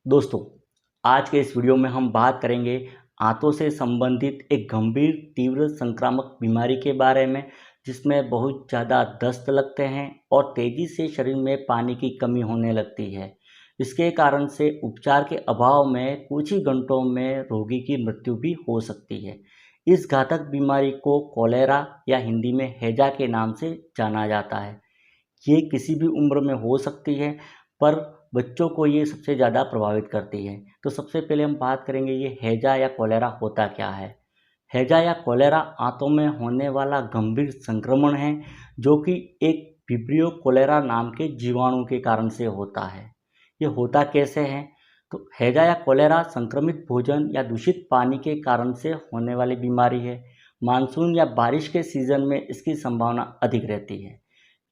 दोस्तों, आज के इस वीडियो में हम बात करेंगे आंतों से संबंधित एक गंभीर तीव्र संक्रामक बीमारी के बारे में, जिसमें बहुत ज़्यादा दस्त लगते हैं और तेज़ी से शरीर में पानी की कमी होने लगती है। इसके कारण से उपचार के अभाव में कुछ ही घंटों में रोगी की मृत्यु भी हो सकती है। इस घातक बीमारी को कोलेरा या हिंदी में हैजा के नाम से जाना जाता है। ये किसी भी उम्र में हो सकती है, पर बच्चों को ये सबसे ज़्यादा प्रभावित करती है। तो सबसे पहले हम बात करेंगे ये हैजा या कोलेरा होता क्या है। हैजा या कोलेरा आंतों में होने वाला गंभीर संक्रमण है, जो कि एक विब्रियो कोलेरा नाम के जीवाणु के कारण से होता है। ये होता कैसे है? तो हैजा या कोलेरा संक्रमित भोजन या दूषित पानी के कारण से होने वाली बीमारी है। मानसून या बारिश के सीज़न में इसकी संभावना अधिक रहती है।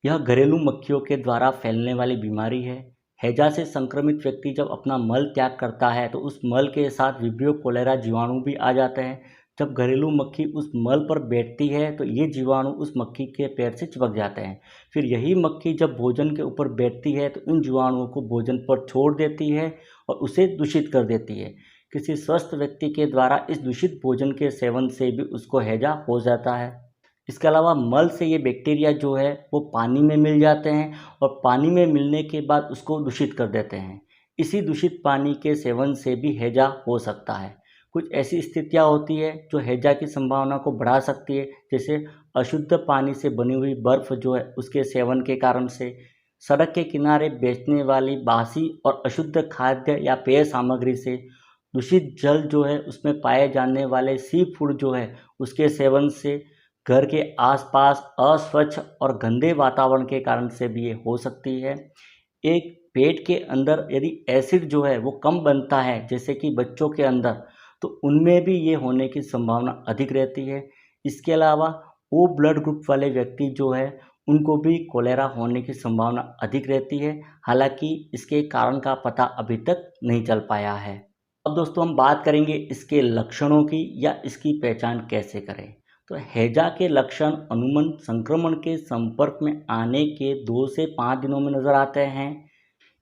यह घरेलू मक्खियों के द्वारा फैलने वाली बीमारी है। हैजा से संक्रमित व्यक्ति जब अपना मल त्याग करता है तो उस मल के साथ विब्रियो कोलेरा जीवाणु भी आ जाते हैं। जब घरेलू मक्खी उस मल पर बैठती है तो ये जीवाणु उस मक्खी के पैर से चिपक जाते हैं। फिर यही मक्खी जब भोजन के ऊपर बैठती है तो इन जीवाणुओं को भोजन पर छोड़ देती है और उसे दूषित कर देती है। किसी स्वस्थ व्यक्ति के द्वारा इस दूषित भोजन के सेवन से भी उसको हैजा हो जाता है। इसके अलावा मल से ये बैक्टीरिया जो है वो पानी में मिल जाते हैं और पानी में मिलने के बाद उसको दूषित कर देते हैं। इसी दूषित पानी के सेवन से भी हैजा हो सकता है। कुछ ऐसी स्थितियाँ होती है जो हैजा की संभावना को बढ़ा सकती है, जैसे अशुद्ध पानी से बनी हुई बर्फ़ जो है उसके सेवन के कारण से, सड़क के किनारे बेचने वाली बासी और अशुद्ध खाद्य या पेय सामग्री से, दूषित जल जो है उसमें पाए जाने वाले सी फूड जो है उसके सेवन से, घर के आसपास अस्वच्छ और गंदे वातावरण के कारण से भी ये हो सकती है। एक पेट के अंदर यदि एसिड जो है वो कम बनता है, जैसे कि बच्चों के अंदर, तो उनमें भी ये होने की संभावना अधिक रहती है। इसके अलावा ओ ब्लड ग्रुप वाले व्यक्ति जो है उनको भी कोलेरा होने की संभावना अधिक रहती है। हालांकि इसके कारण का पता अभी तक नहीं चल पाया है। अब दोस्तों हम बात करेंगे इसके लक्षणों की या इसकी पहचान कैसे करें। तो हैजा के लक्षण अमूमन संक्रमण के संपर्क में आने के 2 से 5 दिनों में नज़र आते हैं।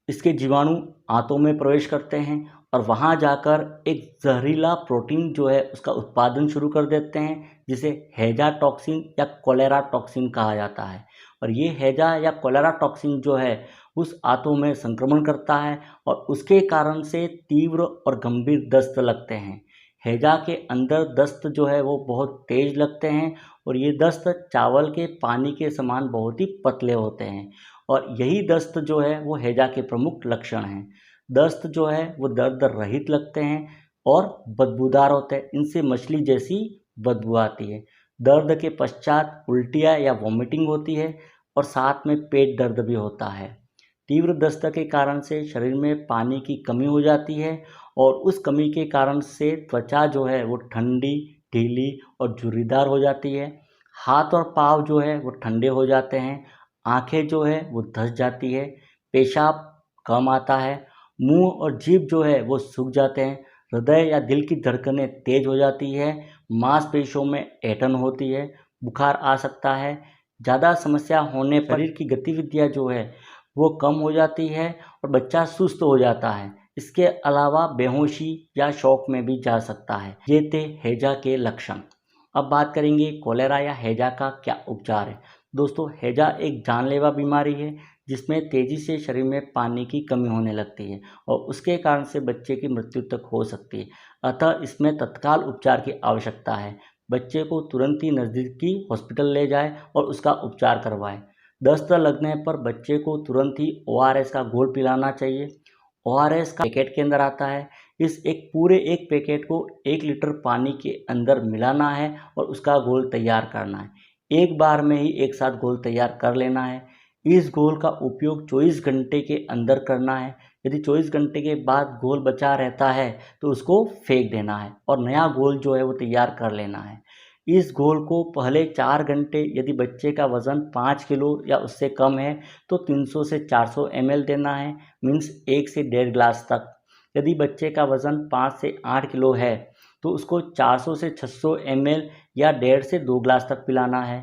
इसके जीवाणु आंतों में प्रवेश करते हैं और वहां जाकर एक जहरीला प्रोटीन जो है उसका उत्पादन शुरू कर देते हैं, जिसे हैजा टॉक्सिन या कोलेरा टॉक्सिन कहा जाता है। और ये हैजा या कोलेरा टॉक्सिन जो है उस आंतों में संक्रमण करता है और उसके कारण से तीव्र और गंभीर दस्त लगते हैं। हैजा के अंदर दस्त जो है वो बहुत तेज लगते हैं और ये दस्त चावल के पानी के समान बहुत ही पतले होते हैं। और यही दस्त जो है वो हैजा के प्रमुख लक्षण हैं। दस्त जो है वो दर्द रहित लगते हैं और बदबूदार होते हैं। इनसे मछली जैसी बदबू आती है। दर्द के पश्चात उल्टियाँ या वॉमिटिंग होती है और साथ में पेट दर्द भी होता है। तीव्र दस्त के कारण से शरीर में पानी की कमी हो जाती है और उस कमी के कारण से त्वचा जो है वो ठंडी, ढीली और झुर्रीदार हो जाती है। हाथ और पाँव जो है वो ठंडे हो जाते हैं। आँखें जो है वो धँस जाती है। पेशाब कम आता है। मुंह और जीभ जो है वो सूख जाते हैं। हृदय या दिल की धड़कनें तेज हो जाती है। मांसपेशियों में ऐंठन होती है। बुखार आ सकता है। ज़्यादा समस्या होने पर शरीर की गतिविधियाँ जो है वो कम हो जाती है और बच्चा सुस्त हो जाता है। इसके अलावा बेहोशी या शौक में भी जा सकता है। ये थे हैजा के लक्षण। अब बात करेंगे कोलेरा या हैजा का क्या उपचार है। दोस्तों, हैजा एक जानलेवा बीमारी है जिसमें तेज़ी से शरीर में पानी की कमी होने लगती है और उसके कारण से बच्चे की मृत्यु तक हो सकती है। अतः इसमें तत्काल उपचार की आवश्यकता है। बच्चे को तुरंत ही नज़दीकी हॉस्पिटल ले जाएं और उसका उपचार करवाएं। दस्त लगने पर बच्चे को तुरंत ही ORS का घोल पिलाना चाहिए। ORS का पैकेट के अंदर आता है। इस पूरे एक पैकेट को 1 लीटर पानी के अंदर मिलाना है और उसका घोल तैयार करना है। एक बार में ही एक साथ घोल तैयार कर लेना है। इस घोल का उपयोग 24 घंटे के अंदर करना है। यदि 24 घंटे के बाद घोल बचा रहता है तो उसको फेंक देना है और नया घोल जो है वो तैयार कर लेना है। इस घोल को पहले 4 घंटे, यदि बच्चे का वज़न 5 किलो या उससे कम है तो 300 से 400 ml देना है, मीन्स 1 से 1.5 ग्लास तक। यदि बच्चे का वज़न 5 से 8 किलो है तो उसको 400 से 600 ml या 1.5 से 2 ग्लास तक पिलाना है।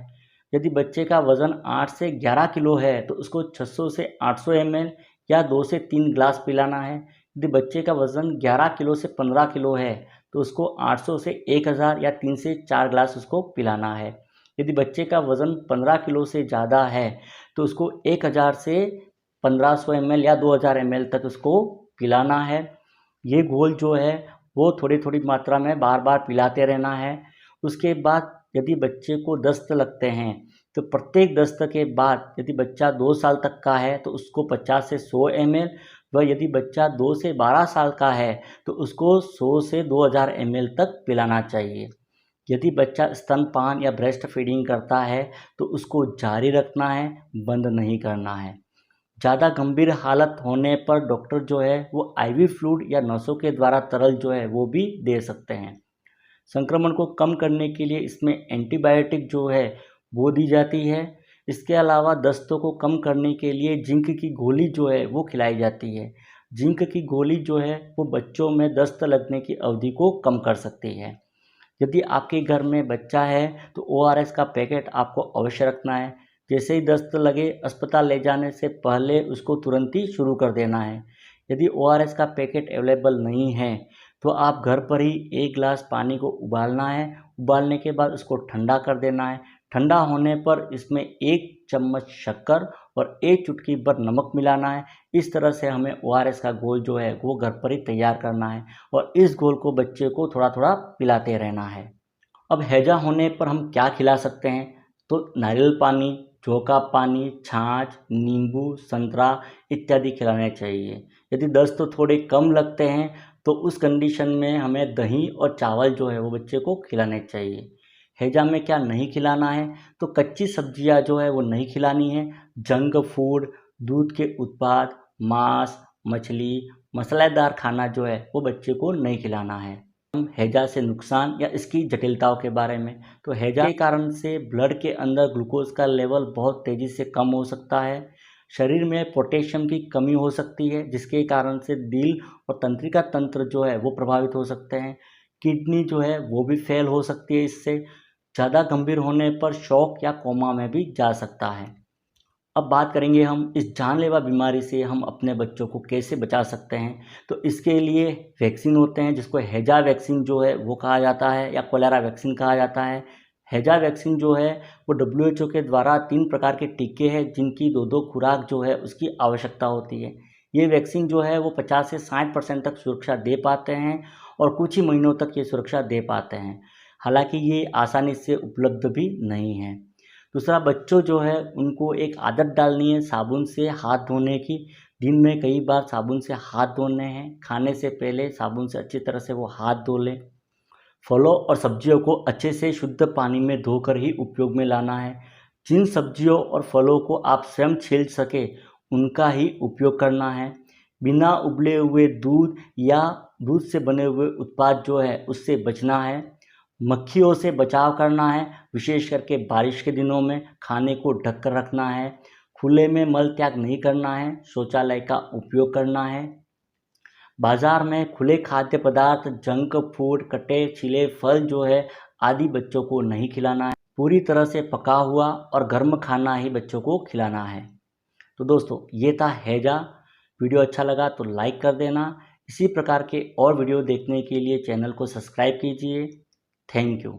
यदि बच्चे का वज़न 8 से 11 किलो है तो उसको 600 से 800 ml या 2 से 3 ग्लास पिलाना है। यदि बच्चे का वज़न 11 किलो से 15 किलो है तो उसको 800 से 1000 या 3 से 4 ग्लास उसको पिलाना है। यदि बच्चे का वज़न 15 किलो से ज़्यादा है तो उसको 1000 से 1500 ml या 2000 ml तक उसको पिलाना है। ये घोल जो है वो थोड़ी थोड़ी मात्रा में बार बार पिलाते रहना है। उसके बाद यदि बच्चे को दस्त लगते हैं तो प्रत्येक दस्त के बाद यदि बच्चा 2 साल तक का है तो उसको 50 से 100 ml व यदि बच्चा 2 से 12 साल का है तो उसको 100 से 2000 ml तक पिलाना चाहिए। यदि बच्चा स्तनपान या ब्रेस्ट फीडिंग करता है तो उसको जारी रखना है, बंद नहीं करना है। ज़्यादा गंभीर हालत होने पर डॉक्टर जो है वो आईवी फ्लूइड या नसों के द्वारा तरल जो है वो भी दे सकते हैं। संक्रमण को कम करने के लिए इसमें एंटीबायोटिक जो है वो दी जाती है। इसके अलावा दस्तों को कम करने के लिए जिंक की गोली जो है वो खिलाई जाती है। जिंक की गोली जो है वो बच्चों में दस्त लगने की अवधि को कम कर सकती है। यदि आपके घर में बच्चा है तो ओआरएस का पैकेट आपको अवश्य रखना है। जैसे ही दस्त लगे अस्पताल ले जाने से पहले उसको तुरंत ही शुरू कर देना है। यदि ओआरएस का पैकेट अवेलेबल नहीं है तो आप घर पर ही 1 गिलास पानी को उबालना है। उबालने के बाद उसको ठंडा कर देना है। ठंडा होने पर इसमें 1 चम्मच शक्कर और 1 चुटकी भर नमक मिलाना है। इस तरह से हमें ओआरएस का घोल जो है वो घर पर ही तैयार करना है और इस घोल को बच्चे को थोड़ा थोड़ा पिलाते रहना है। अब हैजा होने पर हम क्या खिला सकते हैं? तो नारियल पानी, जौ का पानी, छाछ, नींबू, संतरा इत्यादि खिलाने चाहिए। यदि दस्त तो थोड़े कम लगते हैं तो उस कंडीशन में हमें दही और चावल जो है वो बच्चे को खिलाने चाहिए। हैजा में क्या नहीं खिलाना है? तो कच्ची सब्जियां जो है वो नहीं खिलानी है। जंक फूड, दूध के उत्पाद, मांस, मछली, मसालेदार खाना जो है वो बच्चे को नहीं खिलाना है। हैजा से नुकसान या इसकी जटिलताओं के बारे में, तो हैजा के कारण से ब्लड के अंदर ग्लूकोज का लेवल बहुत तेज़ी से कम हो सकता है। शरीर में पोटेशियम की कमी हो सकती है जिसके कारण से दिल और तंत्रिका तंत्र जो है वो प्रभावित हो सकते हैं। किडनी जो है वो भी फेल हो सकती है। इससे ज़्यादा गंभीर होने पर शॉक या कोमा में भी जा सकता है। अब बात करेंगे हम इस जानलेवा बीमारी से हम अपने बच्चों को कैसे बचा सकते हैं। तो इसके लिए वैक्सीन होते हैं जिसको हैजा वैक्सीन जो है वो कहा जाता है या कोलेरा वैक्सीन कहा जाता है। हैजा वैक्सीन जो है वो डब्ल्यूएचओ के द्वारा 3 प्रकार के टीके हैं जिनकी 2-2 खुराक जो है उसकी आवश्यकता होती है। ये वैक्सीन जो है वो 50 से 60% तक सुरक्षा दे पाते हैं और कुछ ही महीनों तक ये सुरक्षा दे पाते हैं। हालांकि ये आसानी से उपलब्ध भी नहीं है। दूसरा, बच्चों जो है उनको एक आदत डालनी है साबुन से हाथ धोने की। दिन में कई बार साबुन से हाथ धोने हैं। खाने से पहले साबुन से अच्छी तरह से वो हाथ धो लें। फलों और सब्जियों को अच्छे से शुद्ध पानी में धोकर ही उपयोग में लाना है। जिन सब्जियों और फलों को आप स्वयं छील सके उनका ही उपयोग करना है। बिना उबले हुए दूध या दूध से बने हुए उत्पाद जो है उससे बचना है। मक्खियों से बचाव करना है, विशेष करके बारिश के दिनों में। खाने को ढक कर रखना है। खुले में मल त्याग नहीं करना है। शौचालय का उपयोग करना है। बाजार में खुले खाद्य पदार्थ, जंक फूड, कटे छिले फल जो है आदि बच्चों को नहीं खिलाना है। पूरी तरह से पका हुआ और गर्म खाना ही बच्चों को खिलाना है। तो दोस्तों, ये था हैजा। वीडियो अच्छा लगा तो लाइक कर देना। इसी प्रकार के और वीडियो देखने के लिए चैनल को सब्सक्राइब कीजिए। Thank you.